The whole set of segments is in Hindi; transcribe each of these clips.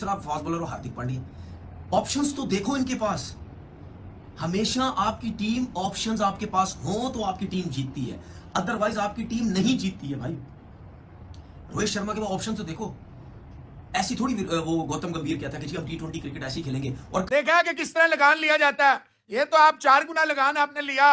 तीसरा फास्ट बॉलर हो हार्दिक पांड्या। ऑप्शंस तो देखो इनके पास। हमेशा आपकी टीम ऑप्शंस आपके पास हो तो आपकी टीम जीतती है, अदरवाइज आपकी टीम नहीं जीतती है भाई। रोहित शर्मा के वो ऑप्शन तो देखो। ऐसी थोड़ी वो गौतम गंभीर कहता है कि जी हम टी20 क्रिकेट ऐसे ही खेलेंगे, और देखा कि किस तरह लगान लिया जाता है। ये तो आप 4 गुना लगान आपने लिया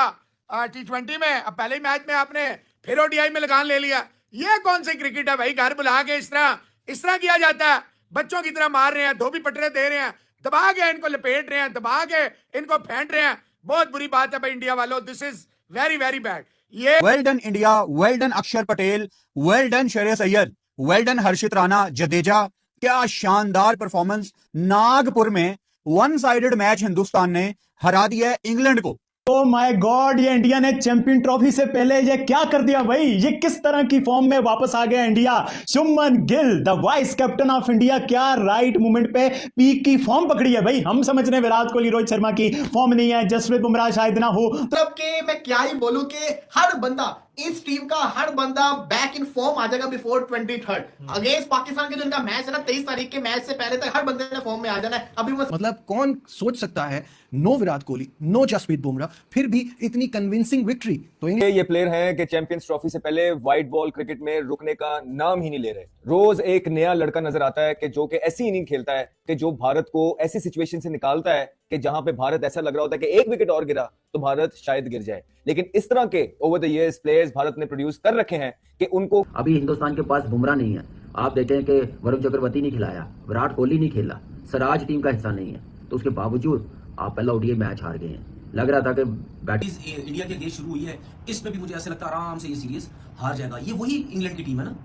टी20 में, अब पहले ही मैच में आपने फिर ओडीआई में लगान ले लिया। ये कौन सी क्रिकेट है भाई? घर बुला के इस तरह किया जाता है, बच्चों की तरह मार रहे हैं, धोबी पटरे दे रहे हैं, दबा के इनको लपेट रहे हैं, दबा के इनको फेंट रहे हैं। बहुत बुरी बात है भाई इंडिया वालों, this is very very bad. ये well done India, well done Akshar Patel, well done Shreyas Iyer, well done Harshit Rana, Jadeja. क्या शानदार परफॉर्मेंस। नागपुर में वन साइडेड मैच हिंदुस्तान ने हरा दिया इंग्लैंड को। ओ माय गॉड, ये इंडिया ने चैंपियन ट्रॉफी से पहले ये क्या कर दिया भाई? ये किस तरह की फॉर्म में वापस आ गया India? Shubman Gill the vice captain of India, क्या राइट मोमेंट पे पीक की फॉर्म पकड़ी है भाई। हम समझ रहे हैं विराट कोहली रोहित शर्मा की फॉर्म नहीं है, जसप्रीत बुमराह शायद ना हो, मतलब कि मैं क्या ही बोलूं कि हर बंदा इस टीम का हर बंदा बैक इन फॉर्म आ जाएगा बिफोर 23 अगेंस्ट पाकिस्तान के जो इनका मैच है ना 23 तारीख के मैच से पहले तक हर बंदे ने फॉर्म में आ जाना है। अभी मतलब कौन सोच सकता है नो विराट कोहली, नो जसप्रीत बुमराह, फिर भी इतनी कन्विंसिंग विक्ट्री। तो ये प्लेयर हैं कि चैंपियंस ट्रॉफी से पहले व्हाइट बॉल क्रिकेट में रुकने का नाम ही नहीं ले रहे। रोज एक नया लड़का नजर आता है कि जो कि ऐसी इनिंग खेलता है कि जो भारत को ऐसी सिचुएशन से निकालता है कि जहां पे भारत ऐसा लग रहा होता है कि एक विकेट और गिरा तो भारत शायद गिर जाए। लेकिन इस तरह के over the years players Bharat ने प्रोड्यूस कर रखे हैं कि उनको अभी हिंदुस्तान के पास बुमराह नहीं है। आप देखें कि वरुण चक्रवर्ती नहीं खिलाया, विराट कोहली नहीं खेला, सिराज टीम का हिस्सा नहीं है, तो उसके बावजूद आप पहला ओडीआई मैच हार गए हैं। लग रहा था कि इंडिया के अगेंस्ट शुरू हुई है, इसमें भी मुझे ऐसा लगता है आराम से ये सीरीज हार जाएगा। ये वही इंग्लैंड की टीम है ना,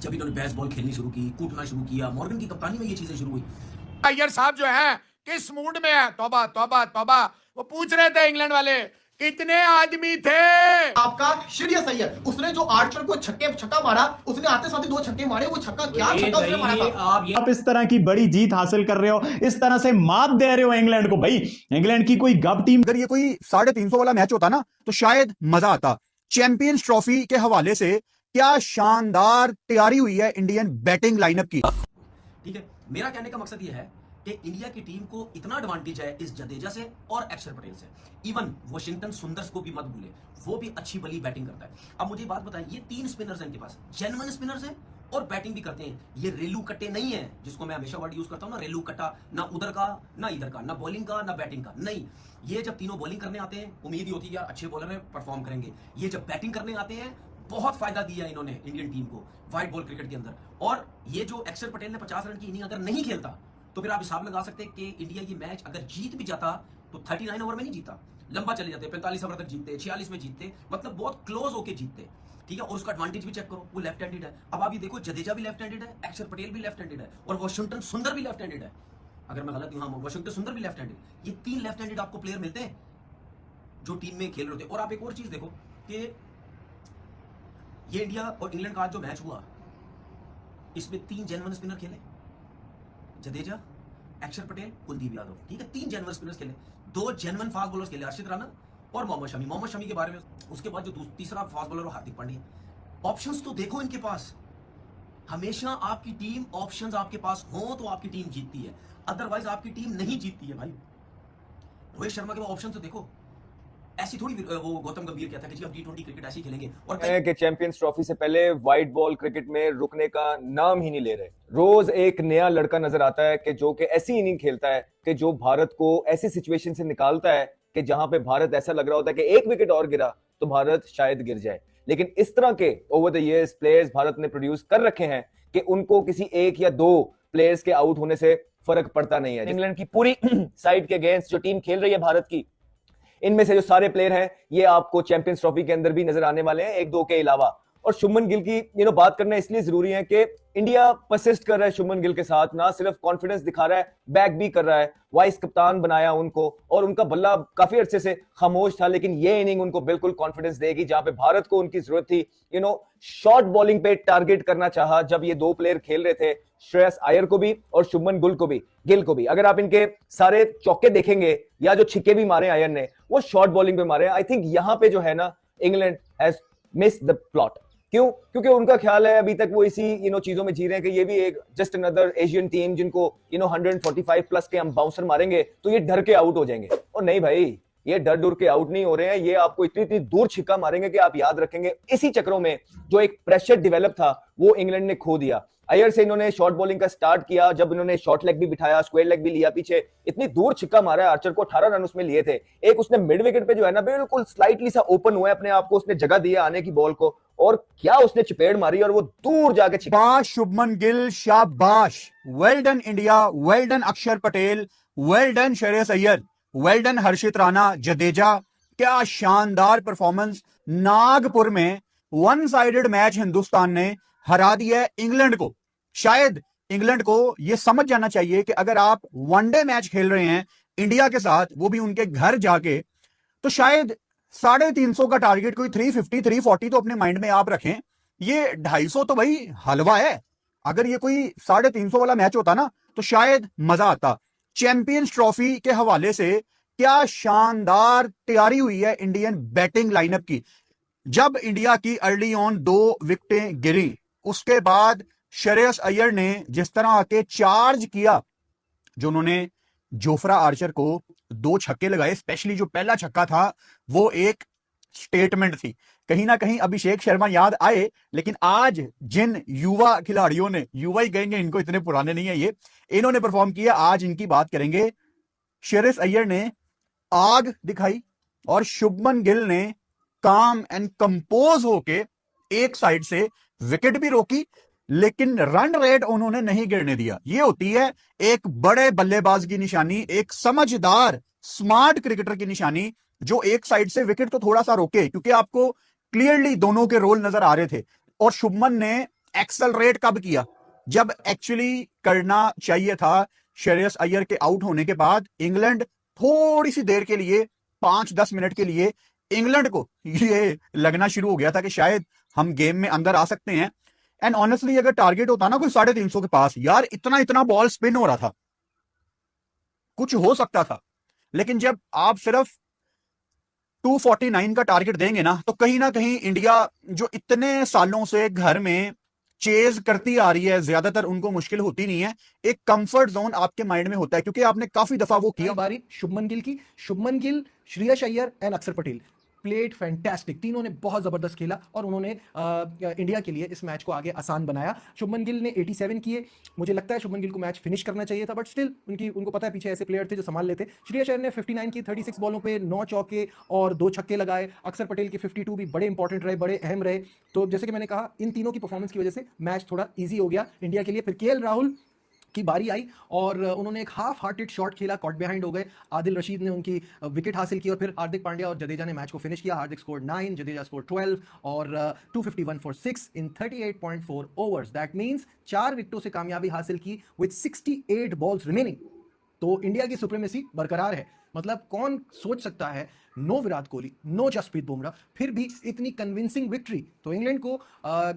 जब इन्होंने बेसबॉल खेलनी शुरू की, कूटना शुरू किया, मॉर्गन की कप्तानी में ये चीजें शुरू हुई। अय्यर साहब जो है किस मूड में है? तौबा तौबा तौबा। वो पूछ रहे थे इंग्लैंड वाले कितने आदमी थे। आपका श्रेयस अय्यर, उसने जो आर्चर को छक्का मारा, उसने आते साथ 2 छक्के मारे। वो छक्का क्या छक्का उसने मारा था। आप इस तरह की बड़ी जीत हासिल कर रहे हो, इस तरह से मात दे रहे हो इंग्लैंड को। भाई इंग्लैंड की कोई गप टीम, अगर ये कोई 350 वाला मैच होता ना तो शायद मजा आता। चैंपियंस ट्रॉफी के हवाले से क्या शानदार तैयारी हुई है इंडियन बैटिंग लाइनअप की। ठीक है, मेरा कहने का मकसद यह है कि इंडिया की टीम को इतना एडवांटेज है इस जडेजा से और अक्षर पटेल से। इवन वॉशिंगटन सुंदर्स को भी मत भूले, वो भी अच्छी भली बैटिंग करता है। अब मुझे बात बताएं, ये 3 स्पिनर्स हैं इनके पास, जेन्युइन स्पिनर्स हैं और बैटिंग भी करते हैं। ये रेलू कट्टे नहीं है, जिसको मैं हमेशा वर्ड यूज करता हूं ना, रेलू कट्टा, ना उधर का ना इधर का, ना बॉलिंग का ना बैटिंग का। नहीं, ये जब तीनों बॉलिंग करने आते हैं उम्मीद ही होती है यार अच्छे बॉलर है, परफॉर्म करेंगे। ये जब बैटिंग करने आते हैं बहुत फायदा दिया इन्होंने इंडियन टीम को व्हाइट बॉल क्रिकेट के अंदर। और ये जो अक्षर पटेल ने 50 रन की इनिंग अगर नहीं खेलता तो फिर आप हिसाब लगा सकते हैं कि इंडिया ये मैच अगर जीत भी जाता तो 39 ओवर में नहीं जीता, लंबा चले जाते, 45 ओवर तक जीतते, 46 में जीतते, मतलब बहुत क्लोज होके जीतते। ठीक है, और उसका एडवांटेज भी चेक करो, वो लेफ्ट हैंडेड है। अब आप ये देखो, जडेजा भी लेफ्ट हैंडेड है, अक्षर पटेल भी लेफ्ट हैंडेड है, और वॉशिंगटन सुंदर भी लेफ्ट हैंडेड है। अगर मैं गलत हूं, हाँ, वॉशिंगटन सुंदर भी लेफ्ट हैंडेड। ये 3 लेफ्ट हैंडेड आपको प्लेयर मिलते हैं जो टीम में खेल रहे होते। और आप एक और चीज देखो कि ये इंडिया और इंग्लैंड का आज जो मैच हुआ, इसमें 3 जेन्युइन स्पिनर खेले, जडेजा, अक्षर पटेल, कुलदीप यादव। ठीक है, 3 जेन्युइन स्पिनर्स खेले, 2 जेन्युइन फास्ट बॉलर्स खेले, हर्षित राणा और मोहम्मद शमी। मोहम्मद शमी के बारे में, उसके बाद जो तीसरा फास्ट बॉलर हो हार्दिक पांड्या। ऑप्शंस तो देखो इनके पास। हमेशा आपकी टीम ऑप्शंस आपके पास हो तो आपकी टीम जीतती है, अदरवाइज आपकी टीम नहीं जीतती है भाई। रोहित शर्मा के ऑप्शन तो देखो। ऐसी थोड़ी वो गौतम गंभीर कहता है कि जी हम टी20 क्रिकेट ऐसे ही खेलेंगे, और कि चैंपियंस ट्रॉफी से पहले व्हाइट बॉल क्रिकेट में रुकने का नाम ही नहीं ले रहे। रोज एक नया लड़का नजर आता है कि जो कि ऐसी इनिंग खेलता है कि जो भारत को ऐसी सिचुएशन से निकालता है कि जहां पे भारत ऐसा लग रहा होता है कि एक विकेट और गिरा तो भारत शायद गिर जाए। लेकिन इस तरह के over the years players Bharat ने प्रोड्यूस कर रखे हैं कि उनको किसी 1 या 2 प्लेयर्स के आउट होने से फर्क पड़ता नहीं है। इंग्लैंड की पूरी साइड के अगेंस्ट जो टीम खेल रही है भारत की, इनमें से जो सारे प्लेयर हैं ये आपको चैंपियंस ट्रॉफी के अंदर भी नजर आने वाले हैं, 1-2 के अलावा। और शुभमन गिल की बात करना इसलिए जरूरी है कि इंडिया परसिस्ट कर रहा है शुभमन गिल के साथ, ना सिर्फ कॉन्फिडेंस दिखा रहा है, बैक भी कर रहा है। वाइस कप्तान बनाया उनको, और उनका बल्ला काफी अरसे से खामोश था, लेकिन ये इनिंग उनको बिल्कुल कॉन्फिडेंस देगी। जहां पे भारत को उनकी जरूरत थी शॉर्ट बॉलिंग पे टारगेट करना चाहा, जब ये 2 प्लेयर खेल रहे थे, श्रेयस अय्यर को भी और शुभमन गिल को भी। अगर आप इनके सारे चौके देखेंगे या जो छिक्के भी मारे अय्यर ने, वो शॉर्ट बॉलिंग पे मारे। आई थिंक यहां पे जो है ना, England has missed the plot. क्यों? क्योंकि उनका ख्याल है अभी तक वो इसी चीजों में जी रहे हैं कि ये भी एक जस्ट अनदर एशियन टीम जिनको 145 प्लस के हम बाउंसर मारेंगे तो ये डर के आउट हो जाएंगे। और नहीं भाई, ये डर डर के आउट नहीं हो रहे हैं, ये आपको इतनी इतनी दूर छिक्का मारेंगे कि आप याद रखेंगे। इसी चक्रों में जो एक प्रेशर डेवलप था वो इंग्लैंड ने खो दिया। अय्यर से इन्होंने शॉर्ट बॉलिंग का स्टार्ट किया, जब इन्होंने शॉर्ट लेग भी बिठाया, स्क्वायर लेग भी लिया, पीछे इतनी दूर छिक्का मारा है आर्चर को, 18 रन उसमें लिए थे। एक उसने मिड विकेट पे जो है ना बिल्कुल स्लाइटली सा ओपन हुआ है अपने आप को, उसने जगह दिया आने की बॉल को, और क्या उसने चपेड़ मारी और वो दूर जाके छिक्का। शाबाश शुभमन गिल, शाबाश, well done India, well done Akshar Patel, well done Shreyas Iyer, well done Harshit Rana, Jadeja. क्या शानदार परफॉर्मेंस। नागपुर में वन साइडेड मैच हिंदुस्तान ने हरा दिया है इंग्लैंड को। शायद इंग्लैंड को यह समझ जाना चाहिए कि अगर आप वनडे मैच खेल रहे हैं इंडिया के साथ, वो भी उनके घर जाके, तो शायद 350 का टारगेट, कोई 350 340 तो अपने माइंड में आप रखें। ये 250 तो भाई हलवा है। अगर ये कोई 350 वाला मैच होता ना तो शायद मजा आता। चैंपियंस ट्रॉफी के हवाले से क्या शानदार तैयारी हुई है इंडियन बैटिंग लाइनअप की। जब इंडिया की अर्ली ऑन 2 विकेटें गिरी, उसके बाद श्रेयस अय्यर ने जिस तरह आके चार्ज किया, जो उन्होंने जोफ्रा आर्चर को 2 छक्के लगाए, स्पेशली जो पहला छक्का था वो एक स्टेटमेंट थी। कहीं ना कहीं अभिषेक शर्मा याद आए, लेकिन आज जिन युवा खिलाड़ियों ने, युवा ही कहेंगे इनको, इतने पुराने नहीं है ये, इन्होंने परफॉर्म किया, आज इनकी बात करेंगे। श्रेयस अय्यर ने आग दिखाई और शुभमन गिल ने काम एंड कंपोज होके एक साइड से विकेट भी रोकी, लेकिन रन रेट उन्होंने नहीं गिरने दिया। ये होती है एक बड़े बल्लेबाज की निशानी, एक समझदार स्मार्ट क्रिकेटर की निशानी, जो एक साइड से विकेट तो थोड़ा सा रोके, क्योंकि आपको क्लियरली दोनों के रोल नजर आ रहे थे। और शुभमन ने एक्सेलरेट कब किया? जब एक्चुअली करना चाहिए था। श्रेयस अय्यर के आउट होने के बाद इंग्लैंड थोड़ी सी देर के लिए, 5-10 मिनट के लिए, इंग्लैंड को ये लगना शुरू हो गया था कि शायद हम गेम में अंदर आ सकते हैं। एंड ऑनेस्टली अगर टारगेट होता ना कोई 350 के पास, यार इतना बॉल स्पिन हो रहा था, कुछ हो सकता था। लेकिन जब आप सिर्फ 249 का टारगेट देंगे ना, तो कहीं ना कहीं इंडिया जो इतने सालों से घर में चेज करती आ रही है, ज्यादातर उनको मुश्किल होती नहीं है। एक कंफर्ट जोन आपके माइंड में होता है, क्योंकि आपने काफी दफा वो किया। बारी शुभमन गिल की। शुभमन गिल, श्रेयस अय्यर एंड अक्षर पटेल प्लेड फैंटास्टिक। तीनों ने बहुत जबरदस्त खेला और उन्होंने इंडिया के लिए इस मैच को आगे आसान बनाया। शुभमन गिल ने 87 किए। मुझे लगता है शुभमन गिल को मैच फिनिश करना चाहिए था, बट स्टिल उनको पता है पीछे ऐसे प्लेयर थे जो संभाल लेते। श्रेयस अय्यर ने 59 की, 36 बॉलों पे 9 चौके और 2 छक्के लगाए। अक्षर पटेल के 52 भी बड़े इंपॉर्टेंट रहे, बड़े अहम रहे। तो जैसे कि मैंने कहा, इन तीनों की परफॉर्मेंस की वजह से मैच थोड़ा ईजी हो गया इंडिया के लिए। फिर केएल राहुल की बारी आई और उन्होंने एक हाफ हार्टेड शॉट खेला, कॉट बिहाइंड हो गए। आदिल रशीद ने उनकी विकेट हासिल की और फिर हार्दिक पांड्या और जडेजा ने मैच को फिनिश किया। हार्दिक स्कोर 9, जडेजा स्कोर 12 और 251 for 6 in 38.4 overs. That means 4 विकेटों से कामयाबी हासिल की विद 68 बॉल्स रिमेनिंग। तो इंडिया की सुप्रीमेसी बरकरार है। मतलब कौन सोच सकता है, नो विराट कोहली, नो जसप्रीत बुमराह, फिर भी इतनी कन्विंसिंग विक्ट्री। तो इंग्लैंड को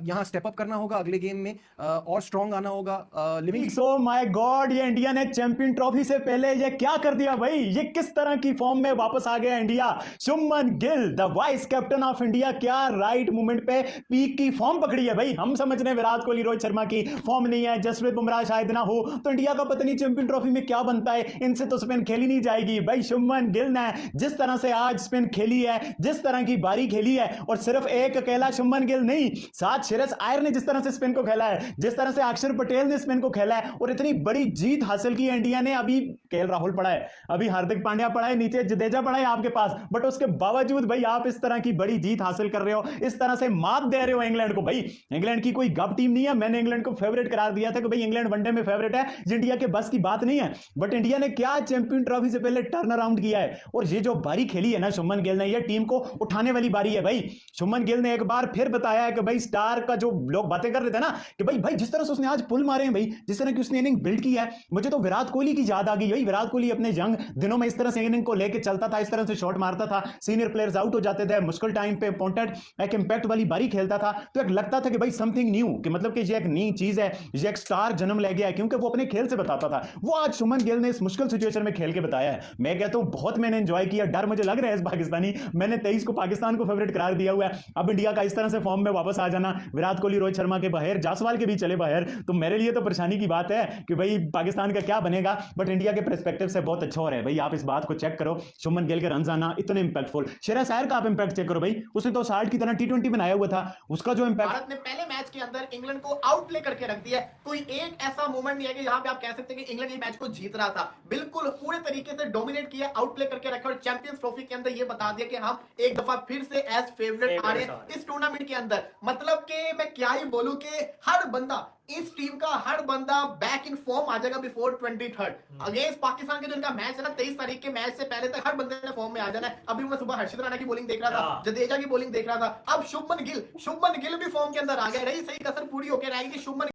यहां स्टेप अप करना होगा, अगले गेम में और स्ट्रांग आना होगा। लिविंग सो माय गॉड, ये इंडिया ने चैंपियन ट्रॉफी से पहले ये क्या कर दिया भाई? ये किस तरह की फॉर्म में वापस आ गया India? Shubman Gill, the vice captain of India, क्या राइट मोमेंट पे पीक की फॉर्म पकड़ी है भाई। हम समझ रहे हैं विराट कोहली, रोहित शर्मा की फॉर्म नहीं है, जसप्रीत बुमराह शायद ना हो, तो इंडिया का पता नहीं चैंपियन ट्रॉफी में क्या बनता है। इनसे तो स्पिन खेली नहीं जाएगी भाई। शुभमन गिल ने जिस तरह से आज स्पिन खेली है, जिस तरह की बारी खेली है, और सिर्फ एक अकेला शुभमन गिल नहीं, साथ श्रेयस अय्यर ने जिस तरह से स्पिन को खेला है, जिस तरह से अक्षर पटेल ने स्पिन को खेला है, और इतनी बड़ी जीत हासिल की है इंडिया ने। अभी केएल राहुल पड़ा है, अभी हार्दिक पांड्या पड़ा है, नीचे जडेजा पड़ा है आपके पास, बट उसके बावजूद भाई आप इस तरह की बड़ी जीत हासिल कर रहे हो, इस तरह से मात दे रहे हो इंग्लैंड को। भाई इंग्लैंड की कोई गप टीम नहीं है। मैंने इंग्लैंड को फेवरेट करार दिया था कि भाई इंग्लैंड वनडे में फेवरेट है, इंडिया के बस की बात नहीं है। बट इंडिया ने क्या चैंपियन ट्रॉफी से पहले टर्न अराउंड किया है, और ये जो बारी खेली है ना शुभमन गिल ने, ये टीम को उठाने वाली बारी है भाई। शुभमन गिल ने एक बार फिर बताया है कि भाई स्टार का जो लोग बातें कर रहे थे ना कि भाई जिस तरह से उसने आज पुल मारे हैं, भाई जिस तरह की उसने इनिंग बिल्ड की है, मुझे तो विराट कोहली की याद आ गई भाई। विराट कोहली अपने यंग दिनों में इस तरह से इनिंग को लेके चलता था, इस तरह से शॉट मारता था, सीनियर प्लेयर्स आउट हो जाते थे, मुश्किल टाइम पे पॉइंटेड एक इंपैक्ट वाली बारी खेलता था, तो एक लगता था कि भाई समथिंग न्यू, कि मतलब कि ये एक नई चीज है, ये एक स्टार जन्म ले गया है, क्योंकि वो अपने खेल से बताता था। वो आज शुभमन गिल ने इस मुश्किल सिचुएशन में खेल के बताया है। मैं कहता हूं बहुत मैंने एंजॉय किया। डर मुझे लग रहे हैं पाकिस्तानी। मैंने 23 को पाकिस्तान को फेवरेट करार दिया हुआ है। अब इंडिया का इस तरह से फॉर्म में वापस आ जाना, विराट कोहली रोहित शर्मा के बाहर, जायसवाल के भी चले बाहर, तो मेरे लिए तो परेशानी की बात है कि भाई पाकिस्तान का क्या बनेगा। बट इंडिया के पर्सपेक्टिव से बहुत अच्छा हो रहा है भाई। आप इस बात को चेक करो, शुभमन गिल के रन आना इतने इंपैक्टफुल। श्रेयस अय्यर का आप इंपैक्ट चेक करो भाई, उसने तो 60 की तरह T20 बनाया हुआ था, उसका जो इंपैक्ट। भारत ने पहले मैच के अंदर इंग्लैंड को आउट प्ले करके रख दिया है। कोई एक ऐसा मोमेंट नहीं है कि जहां पे आप कह सकते हैं कि इंग्लैंड ये मैच को जीत रहा था। बिल्कुल पूरे तरीके से डोमिनेट किया, आउट प्ले करके रखा और चैंपियंस ट्रॉफी के अंदर ये बता दिया कि हम एक दफा फिर से एज फेवरेट आ रहे हैं इस टूर्नामेंट के अंदर। मतलब कि मैं क्या ही बोलूं कि हर बंदा, इस टीम का हर बंदा बैक इन फॉर्म आ जाएगा बिफोर 23rd अगेंस्ट पाकिस्तान के जो इनका मैच है ना 23 तारीख के मैच से पहले तक हर बंदे ने फॉर्म में आ जाना है। अभी मैं सुबह हर्षित राणा की बॉलिंग देख रहा था, जडेजा की बॉलिंग देख रहा था, अब शुभमन गिल भी फॉर्म के अंदर आ गया। रही सही कसर पूरी होकर रहेगी कि शुभमन